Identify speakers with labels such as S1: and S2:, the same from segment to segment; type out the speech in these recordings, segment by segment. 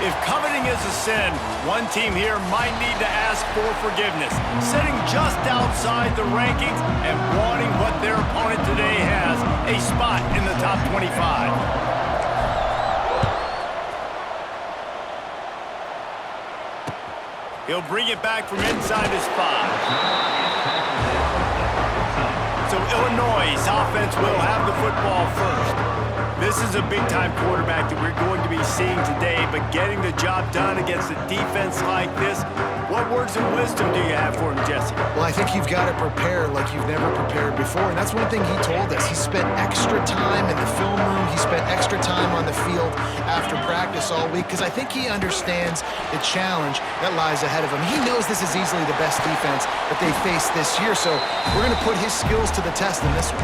S1: If coveting is a sin, one team here might need to ask for forgiveness, sitting just outside the rankings and wanting what their opponent today has, a spot in the top 25. He'll bring it back from inside his 5. So Illinois' offense will have the football first. This is a big-time quarterback that we're going to be seeing today, but getting the job done against a defense like this, what words of wisdom do you have for him, Jesse?
S2: Well, I think you've got to prepare like you've never prepared before, and that's one thing he told us. He spent extra time in the film room. He spent extra time on the field after practice all week, because I think he understands the challenge that lies ahead of him. He knows this is easily the best defense that they face this year, so we're going to put his skills to the test in this one.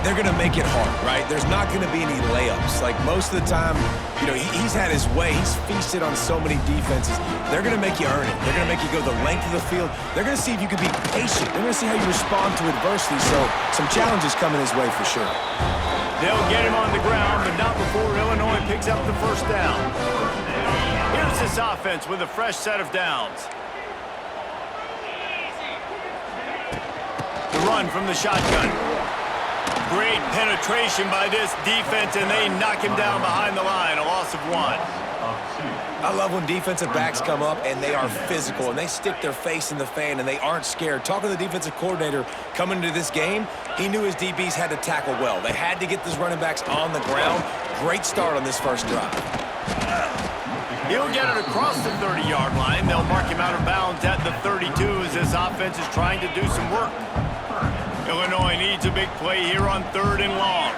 S3: They're going to make it hard, right? There's not going to be any layups. Like most of the time, you know, he's had his way. He's feasted on so many defenses. They're going to make you earn it. They're going to make you go the length of the field. They're going to see if you can be patient. They're going to see how you respond to adversity. So some challenges coming his way for sure.
S1: They'll get him on the ground, but not before Illinois picks up the first down. Here's this offense with a fresh set of downs. The run from the shotgun. Great penetration by this defense, and they knock him down behind the line, a loss of 1.
S3: I love when defensive backs come up and they are physical and they stick their face in the fan and they aren't scared. Talking to the defensive coordinator coming into this game, he knew his DBs had to tackle well. They had to get those running backs on the ground. Great start on this first drive.
S1: He'll get it across the 30-yard line. They'll mark him out of bounds at the 32 as this offense is trying to do some work. Illinois needs a big play here on 3rd and long.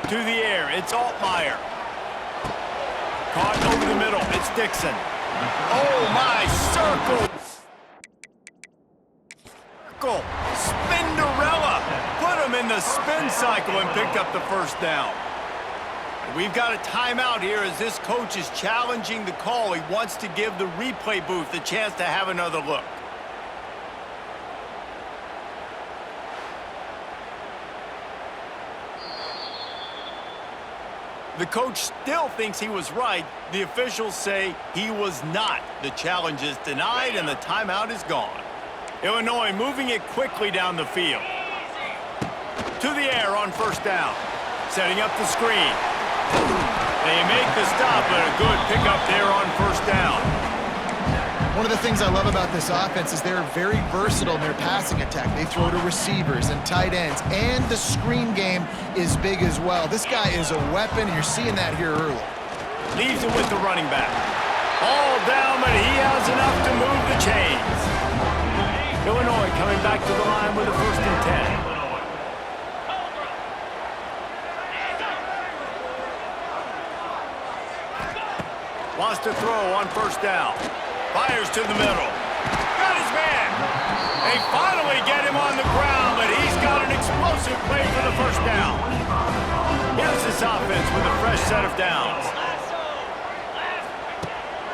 S1: To the air, it's Altmaier. Caught over the middle, it's Dixon. Oh my, circle! Spinderella! Put him in the spin cycle and picked up the first down. We've got a timeout here as this coach is challenging the call. He wants to give the replay booth the chance to have another look. The coach still thinks he was right. The officials say he was not. The challenge is denied and the timeout is gone. Illinois moving it quickly down the field. To the air on first down. Setting up the screen. They make the stop, but a good pickup there on first down.
S2: One of the things I love about this offense is they're very versatile in their passing attack. They throw to receivers and tight ends, and the screen game is big as well. This guy is a weapon, and you're seeing that here early.
S1: Leaves it with the running back. All down, but he has enough to move the chains. Illinois coming back to the line with a 1st and 10. Wants to throw on first down. Fires to the middle. Got his man. They finally get him on the ground, but he's got an explosive play for the first down. Here's this offense with a fresh set of downs.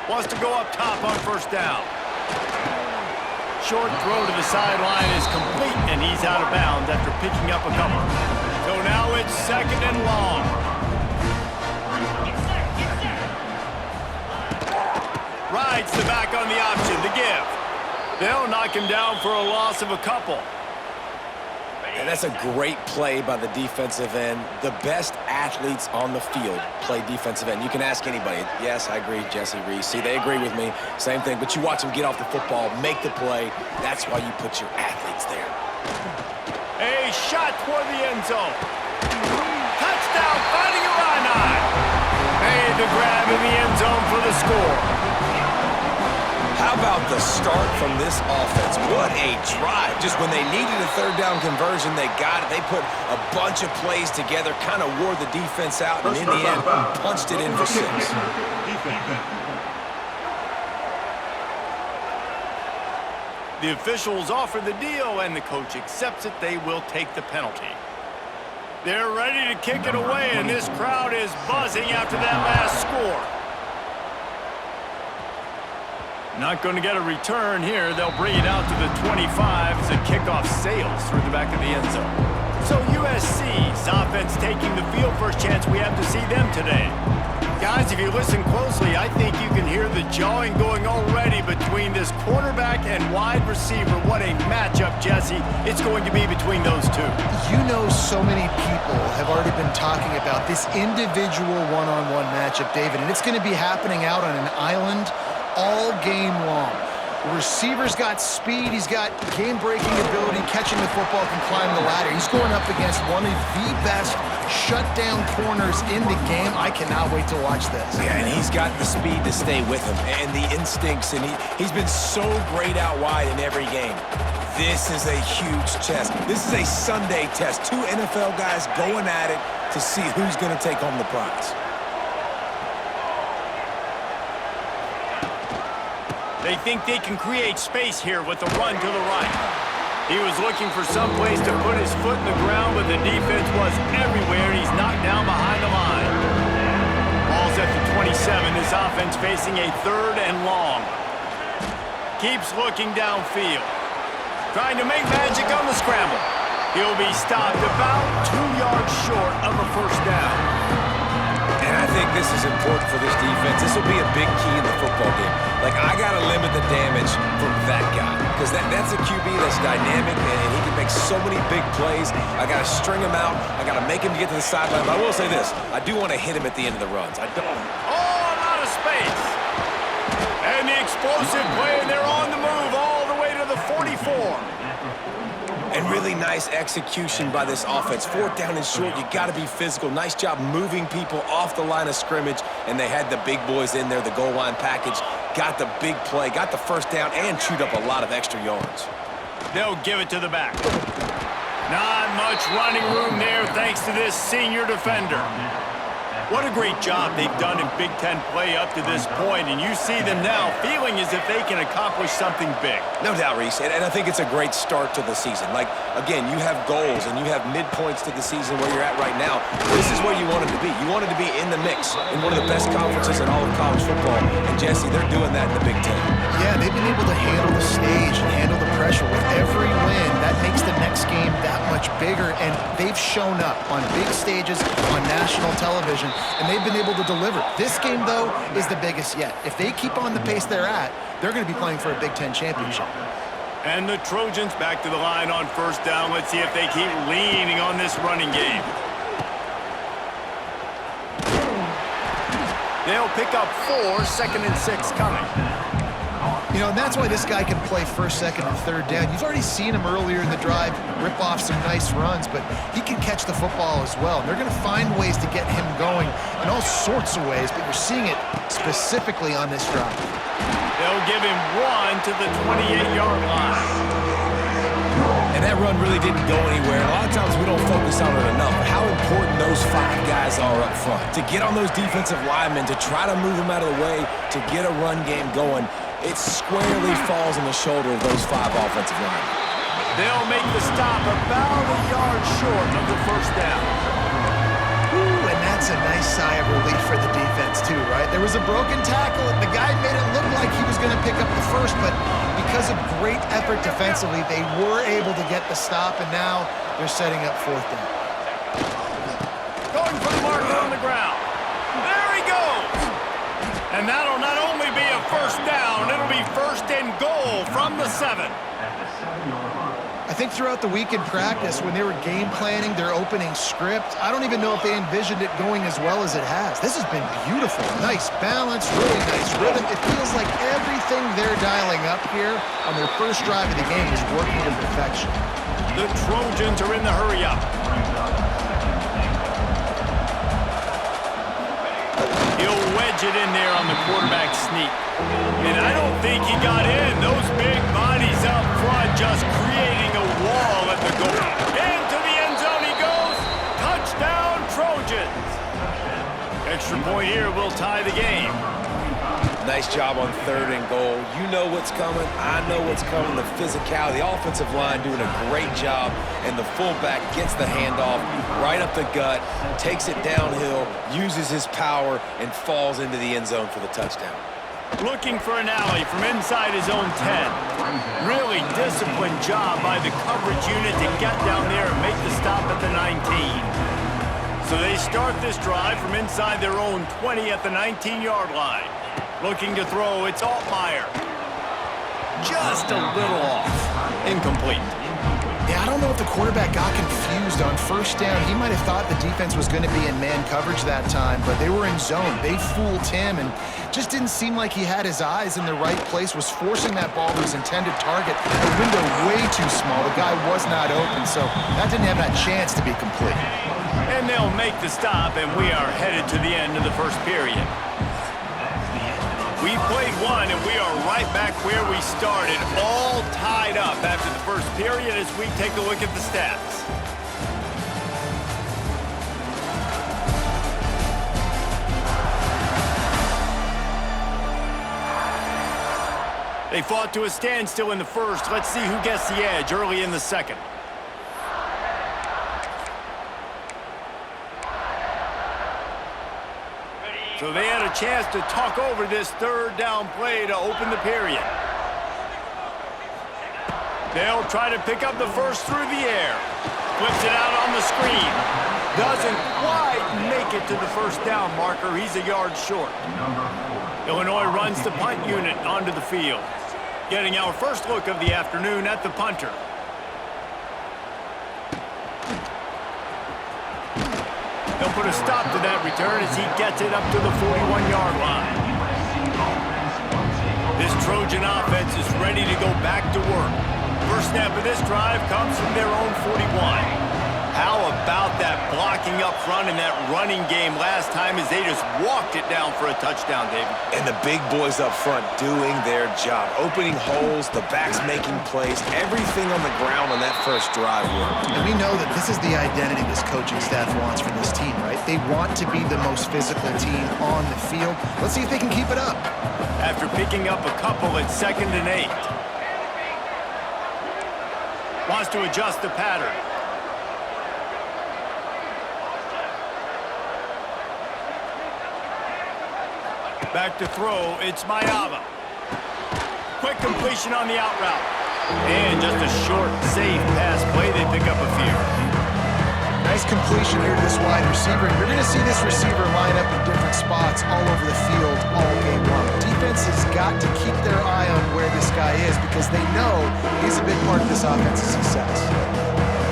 S1: Wants to go up top on first down. Short throw to the sideline is complete, and he's out of bounds after picking up a couple. So now it's 2nd and long. Rides the back on the option, the give. They'll knock him down for a loss of a couple.
S3: And that's a great play by the defensive end. The best athletes on the field play defensive end. You can ask anybody. Yes, I agree, Jesse Reese. See, they agree with me. Same thing. But you watch them get off the football, make the play. That's why you put your athletes there.
S1: A shot toward the end zone. Touchdown, fighting Illini. Made the grab in the end zone for the score.
S3: How about the start from this offense? What a drive. Just when they needed a 3rd down conversion, they got it. They put a bunch of plays together, kind of wore the defense out, and in the end, punched it in for 6.
S1: The officials offer the deal, and the coach accepts it. They will take the penalty. They're ready to kick it away, and this crowd is buzzing after that last score. Not going to get a return here. They'll bring it out to the 25 as the kickoff sails through the back of the end zone. So USC's offense taking the field. First chance we have to see them today. Guys, if you listen closely, I think you can hear the jawing going already between this quarterback and wide receiver. What a matchup, Jesse, it's going to be between those two.
S2: You know, so many people have already been talking about this individual one-on-one matchup, David, and it's going to be happening out on an island all game long. The receiver's got speed, he's got game-breaking ability, catching the football, can climb the ladder. He's going up against one of the best shutdown corners in the game. I cannot wait to watch this.
S3: Yeah, and he's got the speed to stay with him and the instincts, and he's been so great out wide in every game. This is a huge test. This is a Sunday test. Two NFL guys going at it to see who's going to take home the prize.
S1: They think they can create space here with a run to the right. He was looking for some place to put his foot in the ground, but the defense was everywhere, and he's knocked down behind the line. Ball's at the 27. This offense facing a 3rd and long. Keeps looking downfield. Trying to make magic on the scramble. He'll be stopped about 2 yards short of a first down.
S3: And I think this is important for this defense. This will be a big key in the football game. Like, I got to limit the damage from that guy because that's a QB that's dynamic, and he can make so many big plays. I got to string him out. I got to make him get to the sideline. But I will say this. I do want to hit him at the end of the runs. I don't.
S1: Oh, a lot of space. And the explosive play, and they're on the move all the way to the 44.
S3: And really nice execution by this offense. 4th down and short, you got to be physical. Nice job moving people off the line of scrimmage, and they had the big boys in there, the goal line package. Got the big play, got the first down, and chewed up a lot of extra yards.
S1: They'll give it to the back. Not much running room there thanks to this senior defender. What a great job they've done in Big Ten play up to this point, and you see them now feeling as if they can accomplish something big.
S3: No doubt, Reese, and I think it's a great start to the season. Like, again, you have goals and you have midpoints to the season where you're at right now. This is where you wanted to be. You wanted to be in the mix in one of the best conferences in all of college football, and Jesse, they're doing that in the Big Ten.
S2: Yeah, they've been able to handle the stage and handle the pressure with every win. That makes the next game that much bigger, and they've shown up on big stages on national television, and they've been able to deliver. This game, though, is the biggest yet. If they keep on the pace they're at, they're going to be playing for a Big Ten championship.
S1: And the Trojans back to the line on first down. Let's see if they keep leaning on this running game. They'll pick up 4, 2nd and 6 coming.
S2: You know, and that's why this guy can play 1st, 2nd, and 3rd down. You've already seen him earlier in the drive rip off some nice runs, but he can catch the football as well. They're going to find ways to get him going in all sorts of ways, but you're seeing it specifically on this drive.
S1: They'll give him 1 to the 28-yard line.
S3: And that run really didn't go anywhere. A lot of times we don't focus on it enough. How important those 5 guys are up front. To get on those defensive linemen, to try to move them out of the way, to get a run game going, it squarely falls on the shoulder of those 5 offensive linemen.
S1: They'll make the stop about a yard short of the first down.
S2: Ooh, and that's a nice sigh of relief for the defense too, right? There was a broken tackle. The guy made it look like he was going to pick up the first, but because of great effort defensively, they were able to get the stop, and now they're setting up 4th down.
S1: Going for the marker on the ground. There he goes. And that'll not only be a first down, it'll be 1st and goal from the 7.
S2: I think throughout the week in practice, when they were game planning their opening script, I don't even know if they envisioned it going as well as it has. This has been beautiful. Nice balance, really nice rhythm. It feels like everything they're dialing up here on their first drive of the game is working to perfection.
S1: The Trojans are in the hurry-up. He'll wedge it in there on the quarterback sneak. And I don't think he got in. Those big bodies up front just creating a wall at the goal. Into the end zone he goes. Touchdown, Trojans. Extra point here will tie the game.
S3: Nice job on 3rd and goal. You know what's coming. I know what's coming. The physicality, the offensive line doing a great job, and the fullback gets the handoff right up the gut, takes it downhill, uses his power, and falls into the end zone for the touchdown.
S1: Looking for an alley from inside his own 10. Really disciplined job by the coverage unit to get down there and make the stop at the 19. So they start this drive from inside their own 20 at the 19-yard line. Looking to throw, it's Altmaier. Just a little off. Incomplete.
S2: Yeah, I don't know if the quarterback got confused on first down. He might have thought the defense was going to be in man coverage that time, but they were in zone. They fooled him and just didn't seem like he had his eyes in the right place, was forcing that ball to his intended target. The window way too small. The guy was not open, so that didn't have that chance to be complete.
S1: And they'll make the stop, and we are headed to the end of the first period. We played one, and we are right back where we started, all tied up after the first period as we take a look at the stats. They fought to a standstill in the first. Let's see who gets the edge early in the second. So they had a chance to talk over this third down play to open the period. They'll try to pick up the first through the air. Flips it out on the screen. Doesn't quite make it to the first down marker. He's a yard short. Illinois runs the punt unit onto the field. Getting our first look of the afternoon at the punter. They'll put a stop to that return as he gets it up to the 41-yard line. This Trojan offense is ready to go back to work. First snap of this drive comes from their own 41. How about that blocking up front in that running game last time as they just walked it down for a touchdown, David?
S3: And the big boys up front doing their job. Opening holes, the backs making plays, everything on the ground on that first drive worked.
S2: And we know that this is the identity this coaching staff wants for this team, right? They want to be the most physical team on the field. Let's see if they can keep it up.
S1: After picking up a couple at 2nd and 8. Wants to adjust the pattern. Back to throw, it's Maiava. Quick completion on the out route. And just a short, safe pass play. They pick up a few.
S2: Nice completion here to this wide receiver. You're going to see this receiver line up in different spots all over the field all game long. Defense has got to keep their eye on where this guy is because they know he's a big part of this offense's success.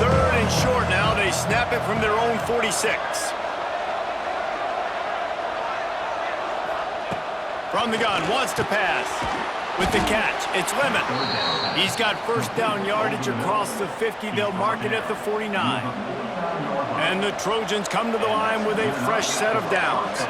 S1: 3rd and short now. They snap it from their own 46. From the gun, wants to pass. With the catch, it's Lemon. He's got first down yardage across the 50. They'll mark it at the 49. And the Trojans come to the line with a fresh set of downs.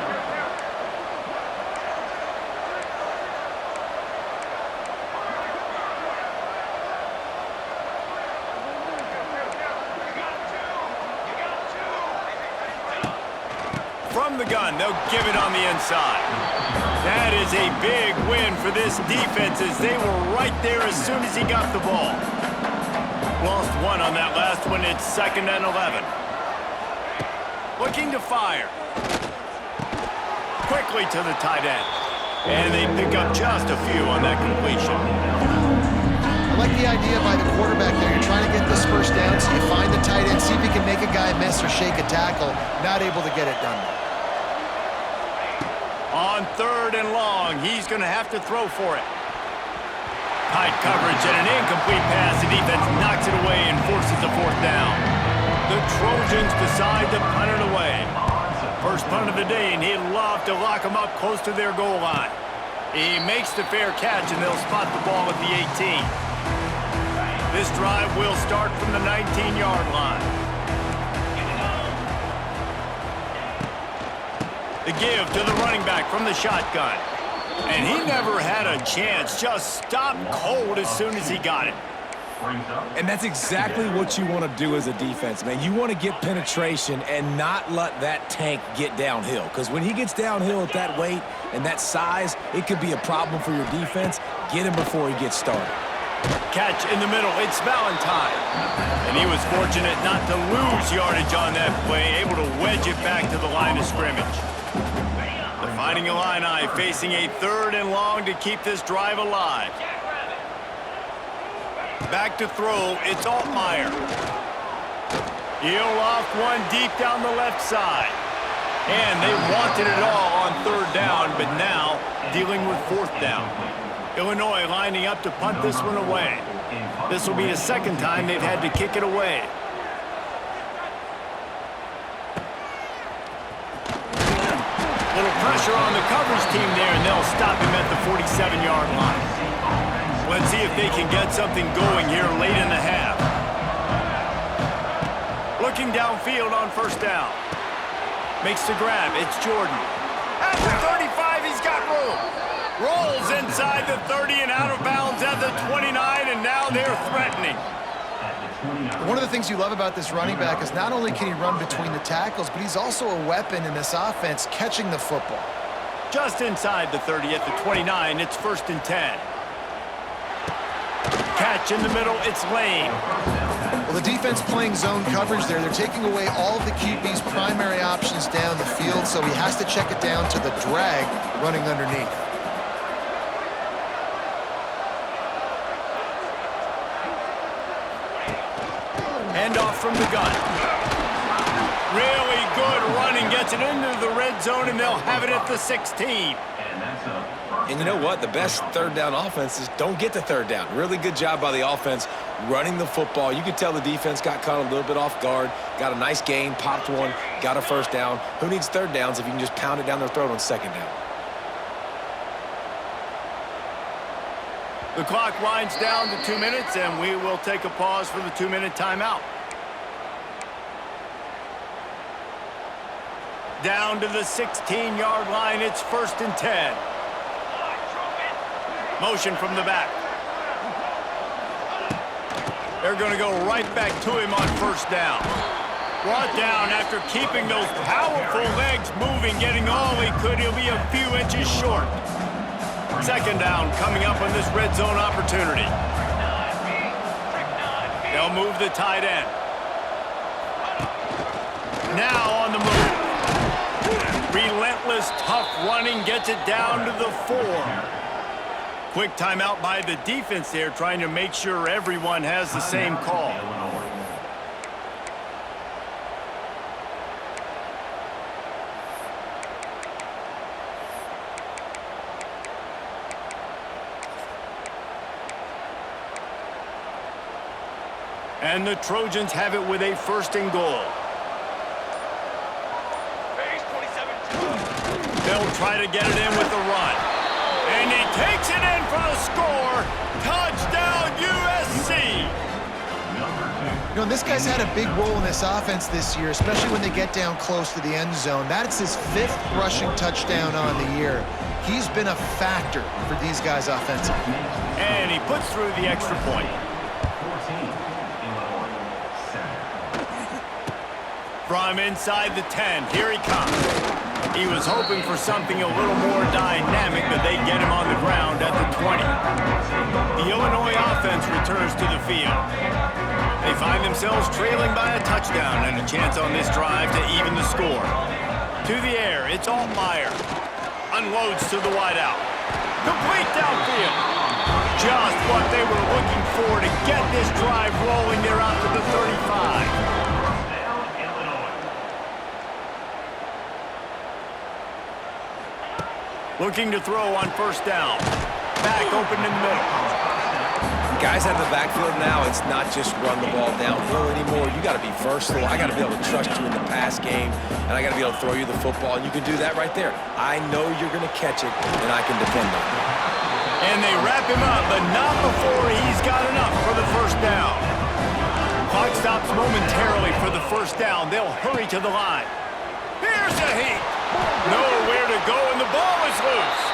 S1: From the gun, they'll give it on the inside. That is a big win for this defense as they were right there as soon as he got the ball. Lost one on that last one. It's 2nd and 11. Looking to fire. Quickly to the tight end. And they pick up just a few on that completion.
S2: I like the idea by the quarterback there. You're trying to get this first down, so you find the tight end, see if you can make a guy miss or shake a tackle. Not able to get it done.
S1: On 3rd and long, he's going to have to throw for it. Tight coverage and an incomplete pass. The defense knocks it away and forces a 4th down. The Trojans decide to punt it away. First punt of the day, and he'd love to lock them up close to their goal line. He makes the fair catch, and they'll spot the ball at the 18. This drive will start from the 19-yard line. The give to the running back from the shotgun. And he never had a chance. Just stopped cold as soon as he got it.
S3: And that's exactly what you want to do as a defense, man. You want to get penetration and not let that tank get downhill. Because when he gets downhill at that weight and that size, it could be a problem for your defense. Get him before he gets started.
S1: Catch in the middle. It's Valentine. And he was fortunate not to lose yardage on that play, able to wedge it back to the line of scrimmage. Finding Illini facing a 3rd and long to keep this drive alive. Back to throw, it's Altmaier. He'll loft one deep down the left side. And they wanted it all on third down, but now dealing with fourth down. Illinois lining up to punt this one away. This will be the second time they've had to kick it away. Little pressure on the coverage team there, and they'll stop him at the 47-yard line. Let's see if they can get something going here late in the half. Looking downfield on first down. Makes the grab. It's Jordan. At the 35, he's got room. Rolls inside the 30 and out of bounds at the 29, and now they're threatening.
S2: One of the things you love about this running back is not only can he run between the tackles, but he's also a weapon in this offense catching the football.
S1: Just inside the 30 at the 29, it's 1st and 10. Catch in the middle, it's Lane.
S2: Well, the defense playing zone coverage there. They're taking away all of the QB's primary options down the field, so he has to check it down to the drag running underneath.
S1: Handoff from the gun. Really good running, gets it into the red zone, and they'll have it at the 16.
S3: And you know what? The best third down offenses don't get to third down. Really good job by the offense running the football. You could tell the defense got caught a little bit off guard, got a nice gain, popped one, got a first down. Who needs third downs if you can just pound it down their throat on second down?
S1: The clock winds down to 2 minutes, and we will take a pause for the 2-minute timeout. Down to the 16-yard line, it's 1st and 10. Motion from the back. They're going to go right back to him on first down. Brought down after keeping those powerful legs moving, getting all he could. He'll be a few inches short. Second down coming up on this red zone opportunity. They'll move the tight end. Now on the move. Relentless, tough running, gets it down to the 4. Quick timeout by the defense there, trying to make sure everyone has the same call. And the Trojans have it with a 1st and goal. They'll try to get it in with the run. And he takes it in for the score. Touchdown, USC.
S2: You know, this guy's had a big role in this offense this year, especially when they get down close to the end zone. That's his 5th rushing touchdown on the year. He's been a factor for these guys offensively.
S1: And he puts through the extra point. From inside the 10, here he comes. He was hoping for something a little more dynamic, but they get him on the ground at the 20. The Illinois offense returns to the field. They find themselves trailing by a touchdown and a chance on this drive to even the score. To the air, it's Altmaier. Unloads to the wideout. Complete downfield. Just what they were looking for to get this drive rolling. They're out to the 35. Looking to throw on first down. Back open in the middle.
S3: Guys have the backfield now. It's not just run the ball downhill anymore. You got to be versatile. I got to be able to trust you in the pass game, and I got to be able to throw you the football, and you can do that right there. I know you're going to catch it, and I can depend on it.
S1: And they wrap him up, but not before he's got enough for the first down. Clock stops momentarily for the first down. They'll hurry to the line. Here's a heat. Nowhere to go, and the ball is loose.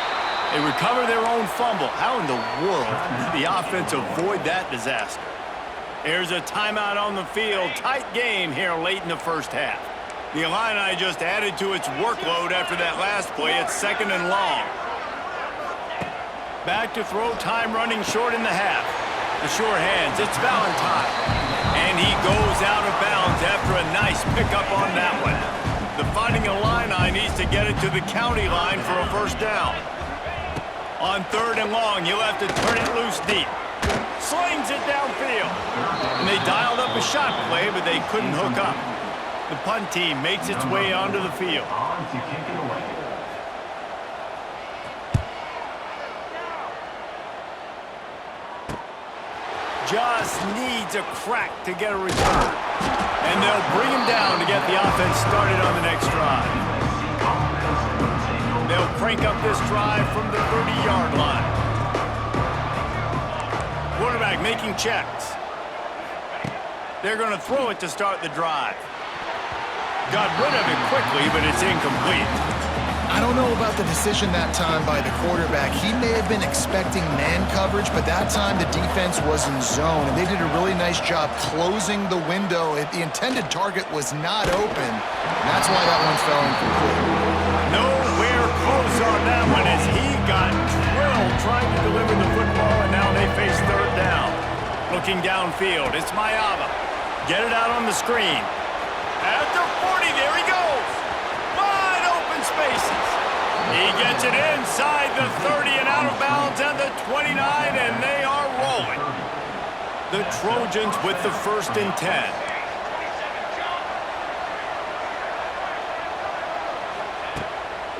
S1: They recover their own fumble. How in the world did the offense avoid that disaster? There's a timeout on the field. Tight game here late in the first half. The Illini just added to its workload after that last play. It's 2nd and long. Back to throw, time running short in the half. The sure hands, it's Valentine. And he goes out of bounds after a nice pickup on that one. The Fighting Illini needs to get it to the county line for a first down. On 3rd and long, he'll have to turn it loose deep. slings it downfield. And they dialed up a shot play, but they couldn't hook up. The punt team makes its way onto the field. Just needs a crack to get a return. And they'll bring him down to get the offense started on the next drive. They'll crank up this drive from the 30-yard line. Quarterback making checks. They're going to throw it to start the drive. Got rid of it quickly, but it's incomplete.
S2: I don't know about the decision that time by the quarterback. He may have been expecting man coverage, but that time the defense was in zone, and they did a really nice job closing the window. The intended target was not open. That's why that one fell incomplete.
S1: Nowhere close on that one as he got drilled trying to deliver the football, and now they face third down. Looking downfield, it's Maiava. Get it out on the screen. At the 40, there he goes. Wide open spaces. He gets it inside the 30 and out of bounds at the 29, and they are rolling. The Trojans with the 1st and 10.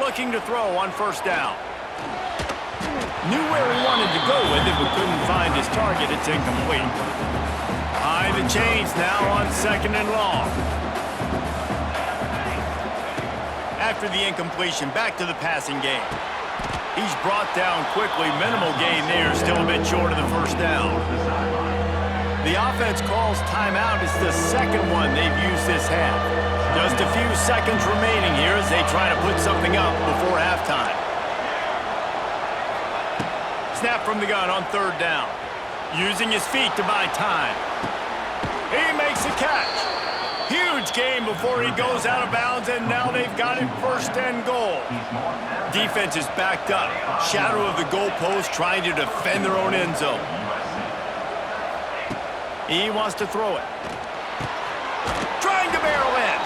S1: Looking to throw on 1st down. Knew where he wanted to go with it, but couldn't find his target. It's incomplete. Behind the chains now on 2nd and long. After the incompletion, back to the passing game. He's brought down quickly. Minimal gain there, still a bit short of the 1st down. The offense calls timeout. It's the 2nd one they've used this half. Just a few seconds remaining here as they try to put something up before halftime. Snap from the gun on 3rd down. Using his feet to buy time. He makes a catch. Huge gain before he goes out of bounds, and now they've got it 1st and goal. Defense is backed up. Shadow of the goalpost trying to defend their own end zone. He wants to throw it. Trying to barrel in.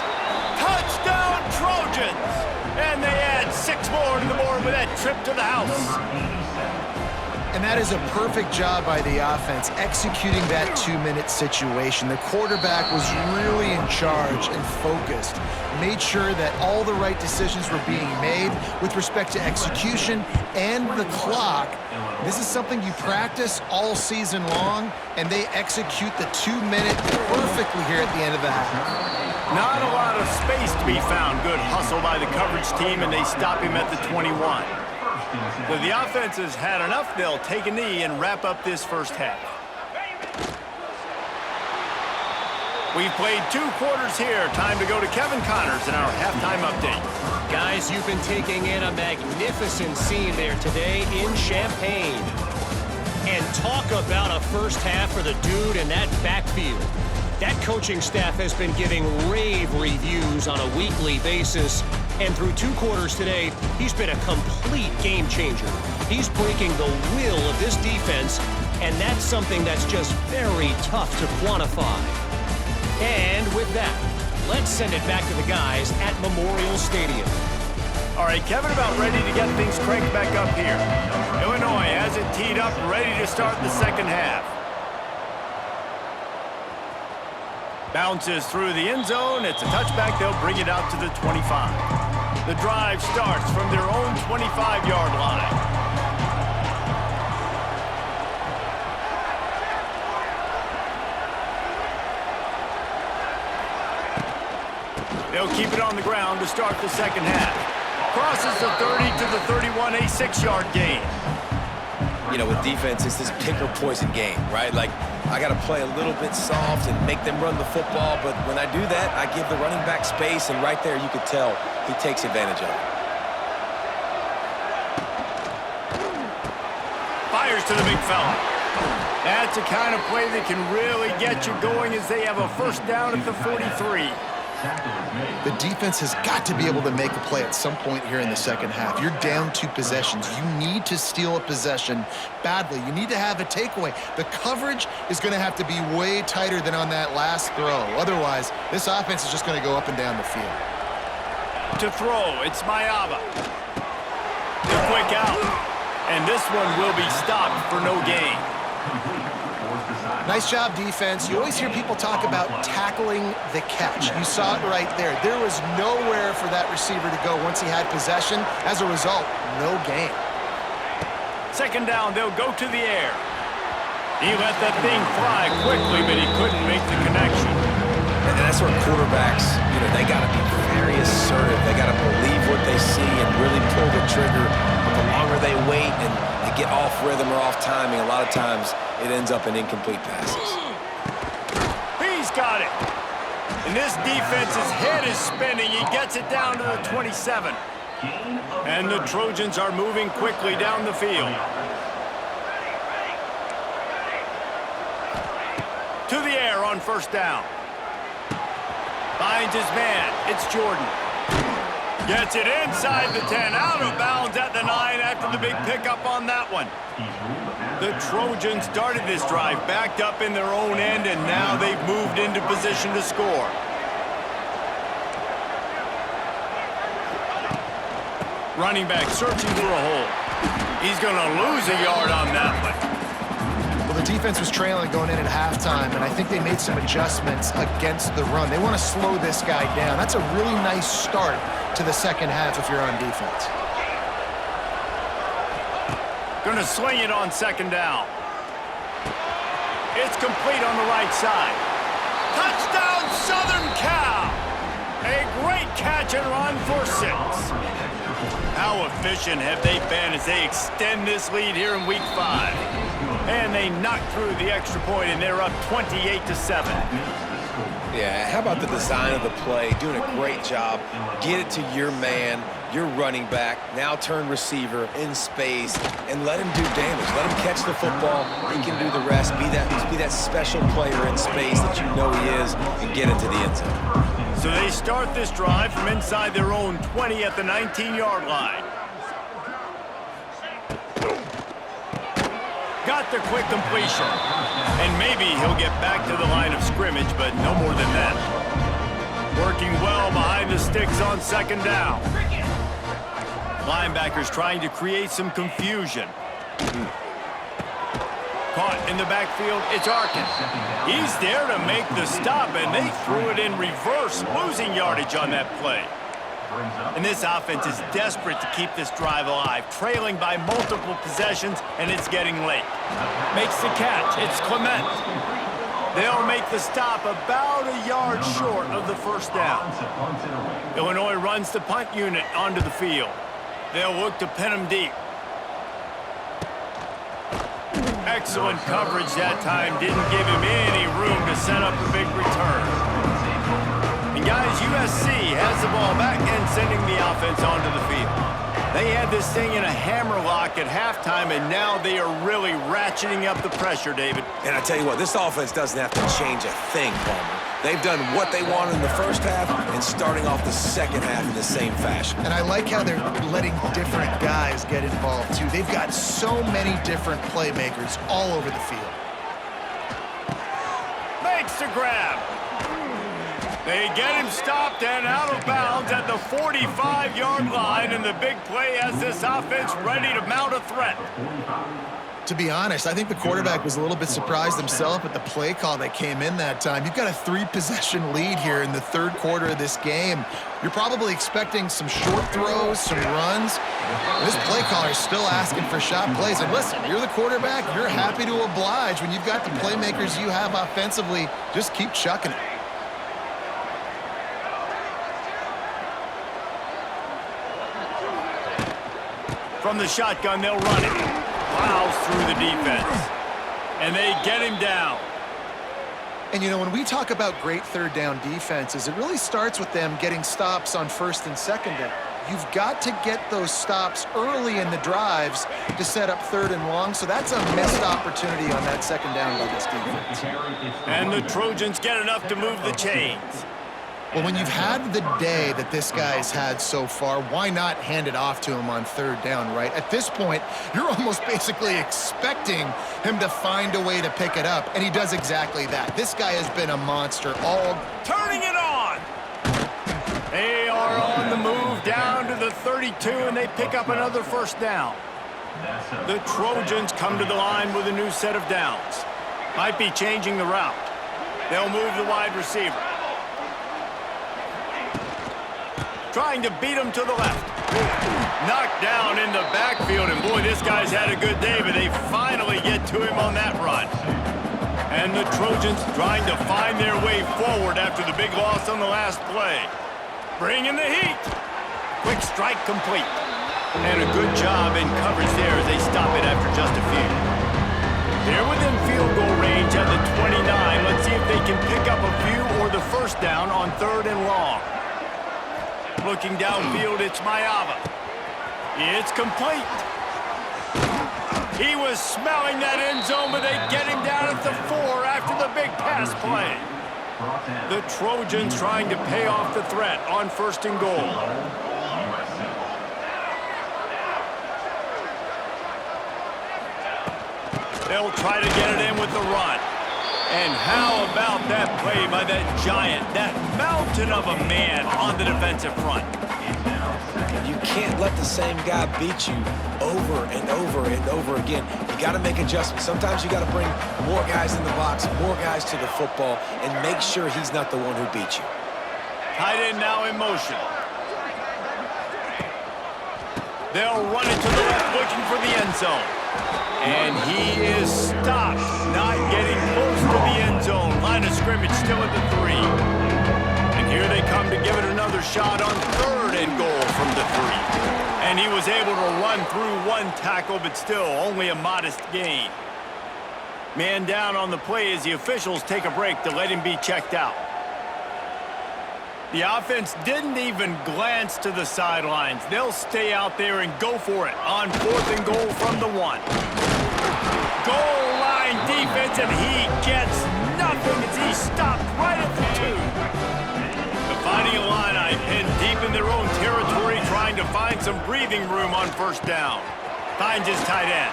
S1: Touchdown Trojans! And they add 6 more to the board with that trip to the house.
S2: And that is a perfect job by the offense, executing that 2-minute situation. The quarterback was really in charge and focused, made sure that all the right decisions were being made with respect to execution and the clock. This is something you practice all season long, and they execute the 2-minute perfectly here at the end of the half.
S1: Not a lot of space to be found. Good hustle by the coverage team, and they stop him at the 21. If the offense has had enough, they'll take a knee and wrap up this 1st half. We've played 2 quarters here. Time to go to Kevin Connors in our halftime update.
S4: Guys, you've been taking in a magnificent scene there today in Champaign. And talk about a 1st half for the dude in that backfield. That coaching staff has been giving rave reviews on a weekly basis. And through 2 quarters today, he's been a complete game changer. He's breaking the will of this defense, and that's something that's just very tough to quantify. And with that, let's send it back to the guys at Memorial Stadium.
S1: All right, Kevin about ready to get things cranked back up here. Illinois has it teed up, ready to start the 2nd half. Bounces through the end zone. It's a touchback. They'll bring it out to the 25. The drive starts from their own 25-yard line. They'll keep it on the ground to start the 2nd half. Crosses the 30 to the 31, a 6-yard gain.
S3: You know, with defense, it's this pick or poison game, right? Like, I got to play a little bit soft and make them run the football, but when I do that, I give the running back space, and right there you could tell he takes advantage of it.
S1: Fires to the big fella. That's the kind of play that can really get you going as they have a 1st down at the 43.
S2: The defense has got to be able to make a play at some point here in the 2nd half. You're down 2 possessions. You need to steal a possession badly. You need to have a takeaway. The coverage is going to have to be way tighter than on that last throw. Otherwise, this offense is just going to go up and down the field.
S1: To throw, it's Maiava. The quick out. And this one will be stopped for no gain.
S2: Nice job, defense. You always hear people talk about tackling the catch. You saw it right there. There was nowhere for that receiver to go once he had possession. As a result, no gain.
S1: Second down, they'll go to the air. He let that thing fly quickly, but he couldn't make the connection.
S3: And that's where quarterbacks, they got to be very assertive. They got to believe what they see and really pull the trigger. But the longer they wait and they get off rhythm or off timing, a lot of times it ends up in incomplete passes.
S1: He's got it. And this defense's head is spinning. He gets it down to the 27. And the Trojans are moving quickly down the field. To the air on first down. Finds his man. It's Jordan. Gets it inside the 10. Out of bounds at the 9 after the big pickup on that one. The Trojans started this drive backed up in their own end, and now they've moved into position to score. Running back searching for a hole. He's going to lose a yard on that one.
S2: Well, the defense was trailing going in at halftime, and I think they made some adjustments against the run. They want to slow this guy down. That's a really nice start to the second half if you're on defense.
S1: Going to sling it on second down. It's complete on the right side. Touchdown, Southern Cal! A great catch and run for 6. How efficient have they been as they extend this lead here in Week 5? And they knock through the extra point, and they're up 28-7.
S3: Yeah, how about the design of the play? Doing a great job. Get it to your man, your running back, now turn receiver in space, and let him do damage. Let him catch the football. He can do the rest. Be that special player in space that you know he is, and get into the end zone.
S1: So they start this drive from inside their own 20 at the 19-yard line. Got the quick completion. And maybe he'll get back to the line of scrimmage, but no more than that. Working well behind the sticks on second down. Linebackers trying to create some confusion. Caught in the backfield, it's Arkin. He's there to make the stop, and they threw it in reverse, losing yardage on that play. And this offense is desperate to keep this drive alive, trailing by multiple possessions, and it's getting late. Makes the catch, it's Clement. They'll make the stop about a yard short of the first down. Illinois runs the punt unit onto the field. They'll look to pin him deep. Excellent coverage that time. Didn't give him any room to set up a big return. And guys, USC has the ball back and sending the offense onto the field. They had this thing in a hammer lock at halftime, and now they are really ratcheting up the pressure, David.
S3: And I tell you what, this offense doesn't have to change a thing, Palmer. They've done what they wanted in the first half and starting off the second half in the same fashion.
S2: And I like how they're letting different guys get involved, too. They've got so many different playmakers all over the field.
S1: Makes the grab. They get him stopped and out of bounds at the 45-yard line, and the big play has this offense ready to mount a threat.
S2: To be honest, I think the quarterback was a little bit surprised himself at the play call that came in that time. You've got a 3-possession lead here in the third quarter of this game. You're probably expecting some short throws, some runs. This play caller is still asking for shot plays. And listen, you're the quarterback. You're happy to oblige. When you've got the playmakers you have offensively, just keep chucking it.
S1: From the shotgun, they'll run it. Plows through the defense. And they get him down.
S2: And, you know, when we talk about great third down defenses, it really starts with them getting stops on first and second down. You've got to get those stops early in the drives to set up third and long, so that's a missed opportunity on that second down by this defense.
S1: And the Trojans get enough to move the chains.
S2: Well, when you've had the day that this guy's had so far, why not hand it off to him on third down, right? At this point, you're almost basically expecting him to find a way to pick it up, and he does exactly that. This guy has been a monster all...
S1: Turning it on! They are on the move down to the 32, and they pick up another first down. The Trojans come to the line with a new set of downs. Might be changing the route. They'll move the wide receiver. Trying to beat him to the left. Knocked down in the backfield, and boy, this guy's had a good day, but they finally get to him on that run. And the Trojans trying to find their way forward after the big loss on the last play. Bringing the heat. Quick strike complete. And a good job in coverage there as they stop it after just a few. They're within field goal range at the 29. Let's see if they can pick up a few or the first down on 3rd and long. Looking downfield, it's Mayava. It's complete. He was smelling that end zone, but they get him down at the 4 after the big pass play. The Trojans trying to pay off the threat on 1st and goal. They'll try to get it in with the run. And how about that play by that giant, that mountain of a man on the defensive front?
S3: You can't let the same guy beat you over and over and over again. You got to make adjustments. Sometimes you got to bring more guys in the box, more guys to the football, and make sure he's not the one who beat you.
S1: Tight end now in motion. They'll run it to the left, looking for the end zone. And he is stopped, not getting close to the end zone. Line of scrimmage still at the 3. And here they come to give it another shot on 3rd and goal from the 3. And he was able to run through one tackle, but still only a modest gain. Man down on the play as the officials take a break to let him be checked out. The offense didn't even glance to the sidelines. They'll stay out there and go for it on 4th and goal from the 1. Goal line defense, and he gets nothing as he stopped right at the 2. The Fighting Illini pinned deep in their own territory, trying to find some breathing room on 1st down. Finds his tight end.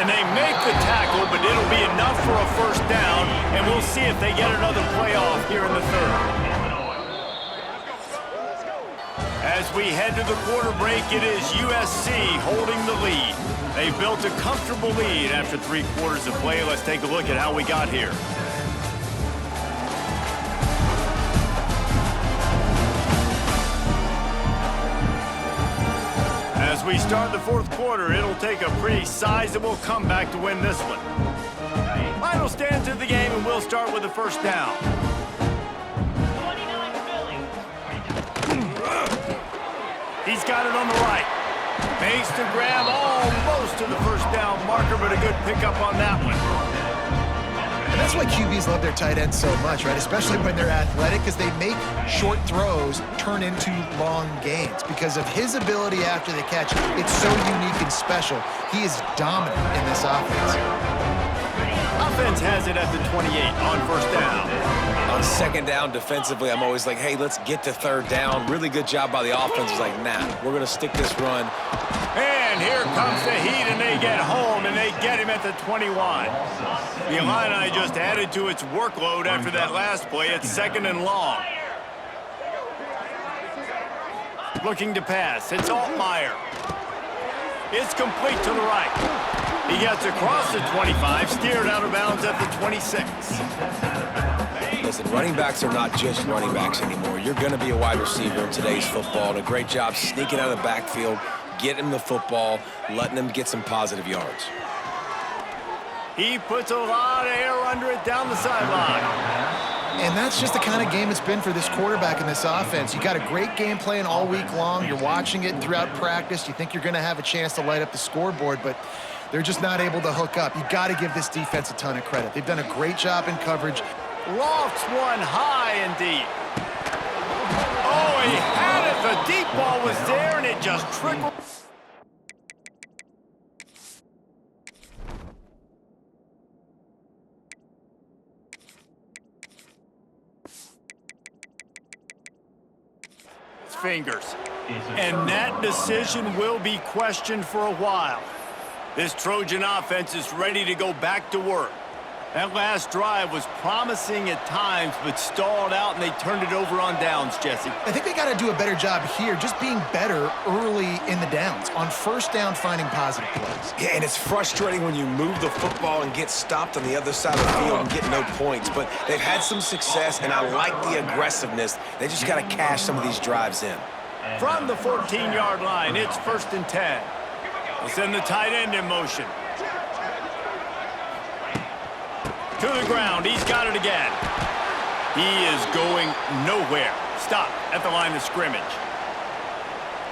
S1: And they make the tackle, but it'll be enough for a 1st down, and we'll see if they get another playoff here in the 3rd. As we head to the quarter break, it is USC holding the lead. They built a comfortable lead after 3 quarters of play. Let's take a look at how we got here. As we start the 4th quarter, it'll take a pretty sizable comeback to win this one. Final stands of the game, and we'll start with the 1st down. He's got it on the right. Makes the grab almost to the 1st down marker, but a good pickup on that one.
S2: And that's why QBs love their tight ends so much, right? Especially when they're athletic, because they make short throws turn into long gains. Because of his ability after the catch, it's so unique and special. He is dominant in this offense.
S1: Offense has it at the 28 on 1st down.
S3: On 2nd down defensively, I'm always like, hey, let's get to 3rd down. Really good job by the offense. It's like, nah, we're going to stick this run.
S1: And here comes the heat, and they get home, and they get him at the 21. The Illini just added to its workload after that last play. It's 2nd and long. Looking to pass. It's Altmaier. It's complete to the right. He gets across the 25, steered out of bounds at the 26.
S3: Listen, running backs are not just running backs anymore. You're going to be a wide receiver in today's football. And a great job sneaking out of the backfield, getting him the football, letting him get some positive yards.
S1: He puts a lot of air under it down the sideline.
S2: And that's just the kind of game it's been for this quarterback in this offense. You got a great game plan all week long. You're watching it throughout practice. You think you're going to have a chance to light up the scoreboard, but they're just not able to hook up. You got to give this defense a ton of credit. They've done a great job in coverage.
S1: Lofts one high and deep. Oh, he had it. The deep ball was there, and it just trickled. Fingers. And that decision will be questioned for a while. This Trojan offense is ready to go back to work. That last drive was promising at times, but stalled out, and they turned it over on downs, Jesse.
S2: I think they got to do a better job here, just being better early in the downs. On first down, finding positive plays.
S3: Yeah, and it's frustrating when you move the football and get stopped on the other side of the field and get no points. But they've had some success, and I like the aggressiveness. They just got to cash some of these drives in.
S1: From the 14-yard line, it's 1st and 10. We'll send the tight end in motion. To the ground, he's got it again. He is going nowhere. Stop at the line of scrimmage.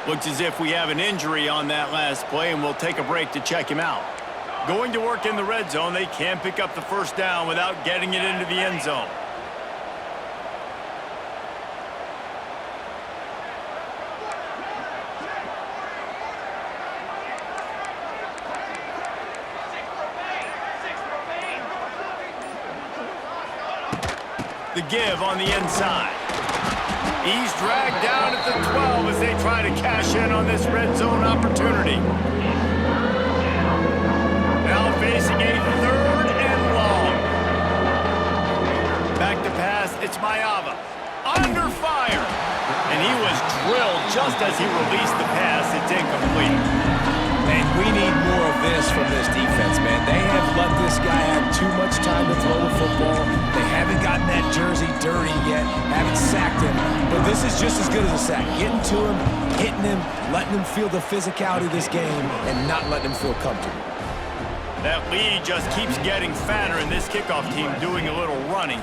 S1: Looks as if we have an injury on that last play, and we'll take a break to check him out. Going to work in the red zone, they can pick up the first down without getting it into the end zone. The give on the inside. He's dragged down at the 12 as they try to cash in on this red zone opportunity. Now facing a 3rd and long. Back to pass, it's Mayava. Under fire. And he was drilled just as he released the pass. It's incomplete.
S3: And we need more of this from this defense, man. They have let this guy have too much time to throw the football. They haven't gotten that jersey dirty yet, haven't sacked him. But this is just as good as a sack. Getting to him, hitting him, letting him feel the physicality of this game, and not letting him feel comfortable.
S1: That lead just keeps getting fatter, and this kickoff team doing a little running.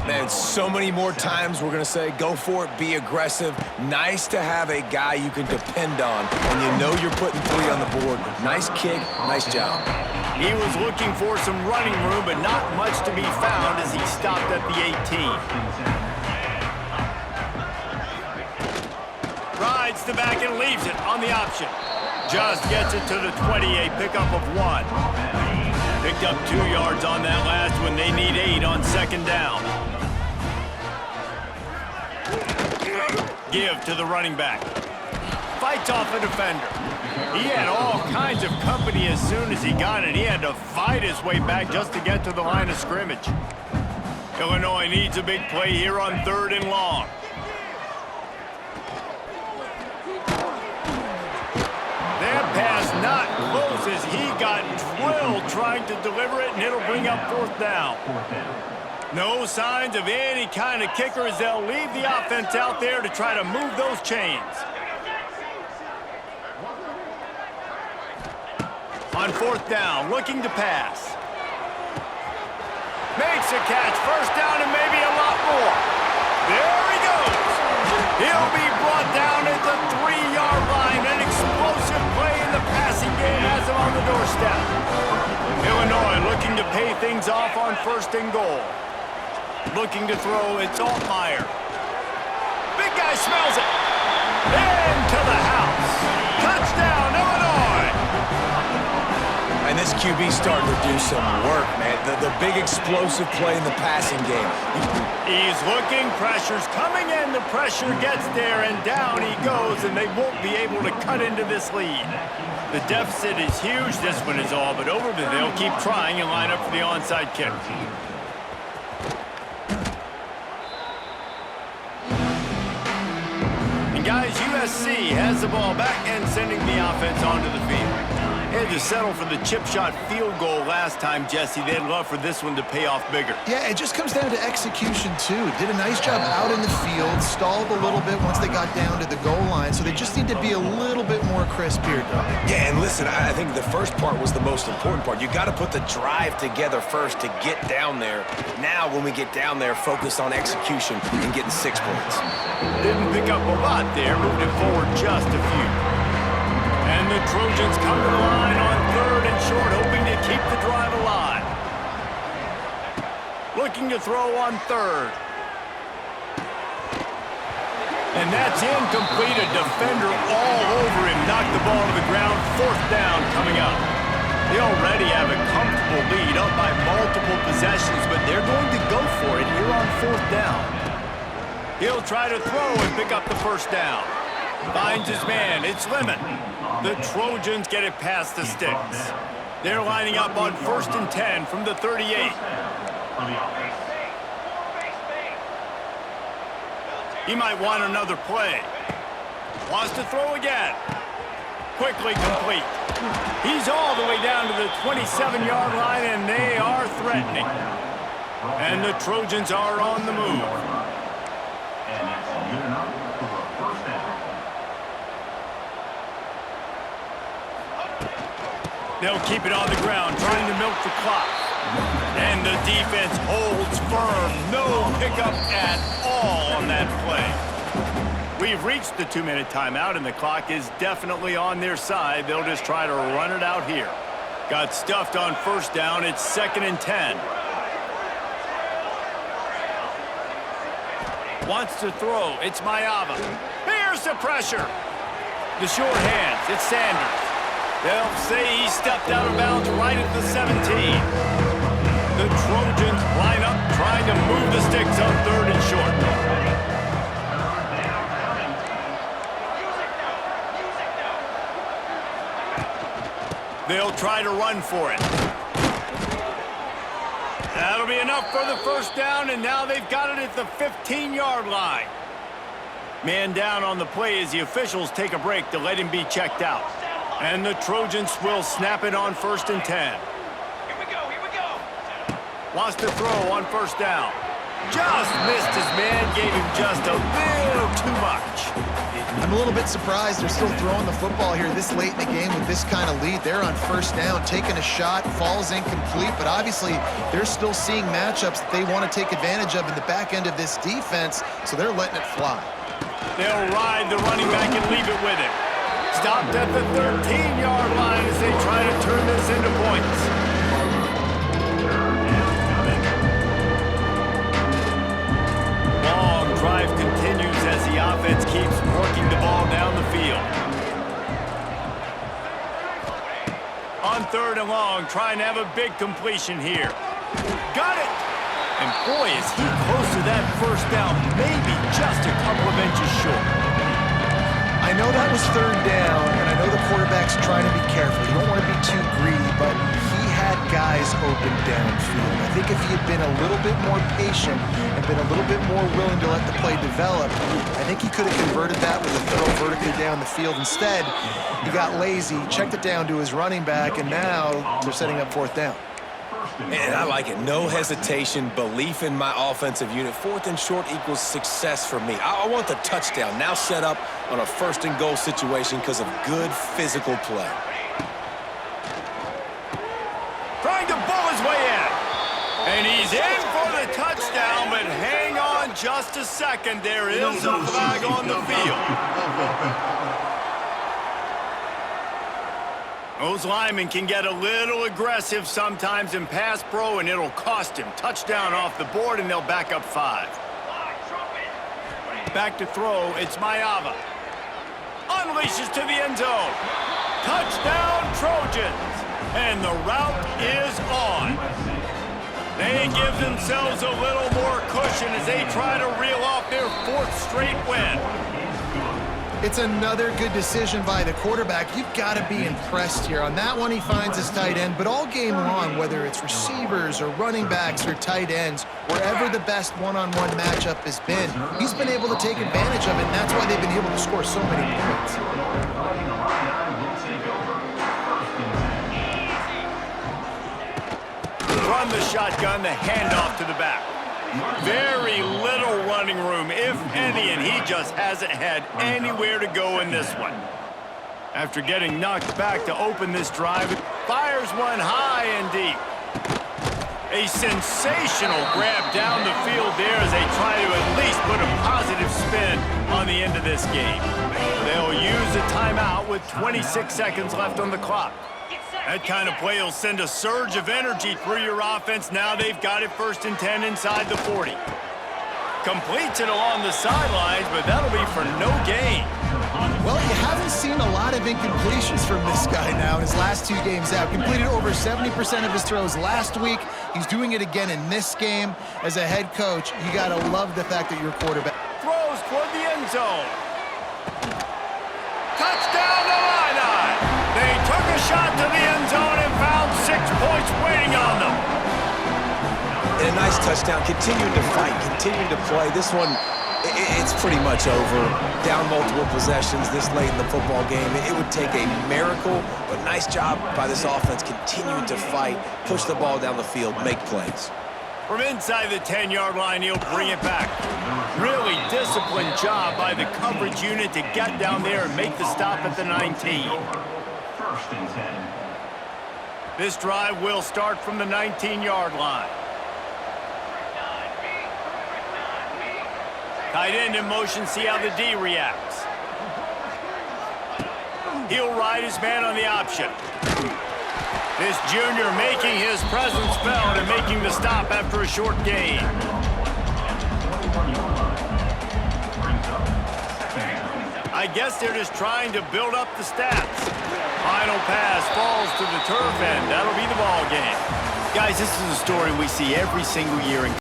S3: Man, so many more times we're going to say, go for it, be aggressive. Nice to have a guy you can depend on when you know you're putting 3 on the board. Nice kick, nice job.
S1: He was looking for some running room, but not much to be found as he stopped at the 18. Rides the back and leaves it on the option. Just gets it to the 28, pickup of 1. Picked up 2 yards on that last one. They need 8 on 2nd down. Give to the running back. Fights off a defender. He had all kinds of company as soon as he got it. He had to fight his way back just to get to the line of scrimmage. Illinois needs a big play here on 3rd and long. That pass not close as he got drilled trying to deliver it, and it'll bring up 4th down. No signs of any kind of kicker as they'll leave the offense out there to try to move those chains. On 4th down, looking to pass. Makes a catch, 1st down and maybe a lot more. There he goes. He'll be brought down at the 3-yard line. An explosive play in the passing game has him on the doorstep. Illinois looking to pay things off on 1st and goal. Looking to throw, it's Altmaier. Big guy smells it. Into the house. Touchdown, Illinois.
S3: And this QB starting to do some work, man. The big explosive play in the passing game.
S1: He's looking, pressure's coming in. The pressure gets there, and down he goes, and they won't be able to cut into this lead. The deficit is huge. This one is all but over, but they'll keep trying and line up for the onside kick. Guys, USC has the ball back and sending the offense onto the field. They had to settle for the chip shot field goal last time, Jesse. They'd love for this one to pay off bigger.
S2: Yeah, it just comes down to execution, too. Did a nice job out in the field, stalled a little bit once they got down to the goal line, so they just need to be a little bit more crisp here, Doug.
S3: Yeah, and listen, I think the first part was the most important part. You got to put the drive together first to get down there. Now, when we get down there, focus on execution and getting 6 points.
S1: Didn't pick up a lot there, moved it forward just a few. And the Trojans come to the line on 3rd and short, hoping to keep the drive alive. Looking to throw on 3rd. And that's incomplete. A defender all over him. Knocked the ball to the ground. 4th down coming up. They already have a comfortable lead up by multiple possessions, but they're going to go for it here on 4th down. He'll try to throw and pick up the 1st down. Finds his man. It's Lemon. The Trojans get it past the sticks. They're lining up on 1st and 10 from the 38. He might want another play. Wants to throw again. Quickly complete. He's all the way down to the 27-yard line, and they are threatening. And the Trojans are on the move. They'll keep it on the ground, trying to milk the clock. And the defense holds firm. No pickup at all on that play. We've reached the 2-minute timeout, and the clock is definitely on their side. They'll just try to run it out here. Got stuffed on 1st down. It's 2nd and 10. Wants to throw. It's Maiava. Here's the pressure. The short hands. It's Sanders. They'll say he stepped out of bounds right at the 17. The Trojans line up, trying to move the sticks on 3rd and short. They'll try to run for it. That'll be enough for the 1st down, and now they've got it at the 15-yard line. Man down on the play as the officials take a break to let him be checked out. And the Trojans will snap it on 1st and 10.
S5: Here we go.
S1: Wants to throw on 1st down. Just missed his man, gave him just a little too much.
S2: I'm a little bit surprised they're still throwing the football here this late in the game with this kind of lead. They're on 1st down, taking a shot, falls incomplete, but obviously they're still seeing matchups that they want to take advantage of in the back end of this defense, so they're letting it fly.
S1: They'll ride the running back and leave it with him. Stopped at the 13-yard line as they try to turn this into points. Long drive continues as the offense keeps working the ball down the field. On 3rd and long, trying to have a big completion here. Got it! And boy, is he close to that 1st down, maybe just a couple of inches short.
S2: I know that was 3rd down, and I know the quarterback's trying to be careful. You don't want to be too greedy, but he had guys open downfield. I think if he had been a little bit more patient and been a little bit more willing to let the play develop, I think he could have converted that with a throw vertically down the field. Instead, he got lazy, checked it down to his running back, and now they're setting up 4th down.
S3: And I like it. No hesitation, belief in my offensive unit. 4th and short equals success for me. I want the touchdown now set up on a 1st and goal situation because of good physical play.
S1: Trying to bull his way in. And he's in for the touchdown, but hang on just a second. There is a flag on the field. Those linemen can get a little aggressive sometimes in pass pro, and it'll cost him. Touchdown off the board, and they'll back up 5. Back to throw, it's Maiava. Unleashes to the end zone. Touchdown, Trojans. And the route is on. They give themselves a little more cushion as they try to reel off their 4th straight win.
S2: It's another good decision by the quarterback. You've got to be impressed here. On that one, he finds his tight end, but all game long, whether it's receivers or running backs or tight ends, wherever the best one-on-one matchup has been, he's been able to take advantage of it, and that's why they've been able to score so many points.
S1: Run the shotgun, the handoff to the back. Very little running room, if any, and he just hasn't had anywhere to go in this one. After getting knocked back to open this drive, fires one high and deep. A sensational grab down the field there as they try to at least put a positive spin on the end of this game. They'll use a timeout with 26 seconds left on the clock. That kind of play will send a surge of energy through your offense. Now they've got it 1st and 10 inside the 40. Completes it along the sidelines, but that'll be for no gain.
S2: Well, you haven't seen a lot of incompletions from this guy now in his last 2 games out. Completed over 70% of his throws last week. He's doing it again in this game. As a head coach, you got to love the fact that your quarterback
S1: Throws toward the end zone. Touchdown, Illini! They took a shot to the end zone and found
S3: a nice touchdown. Continuing to fight, continuing to play. This one, it's pretty much over. Down multiple possessions this late in the football game. It would take a miracle, but nice job by this offense continuing to fight, push the ball down the field, make plays.
S1: From inside the 10-yard line, he'll bring it back. Really disciplined job by the coverage unit to get down there and make the stop at the 19. This drive will start from the 19-yard line. Tight end in motion, see how the D reacts. He'll ride his man on the option. This junior making his presence felt and making the stop after a short gain. I guess they're just trying to build up the stats. Final pass falls to the turf, and that'll be the ball game. Guys, this is a story we see every single year in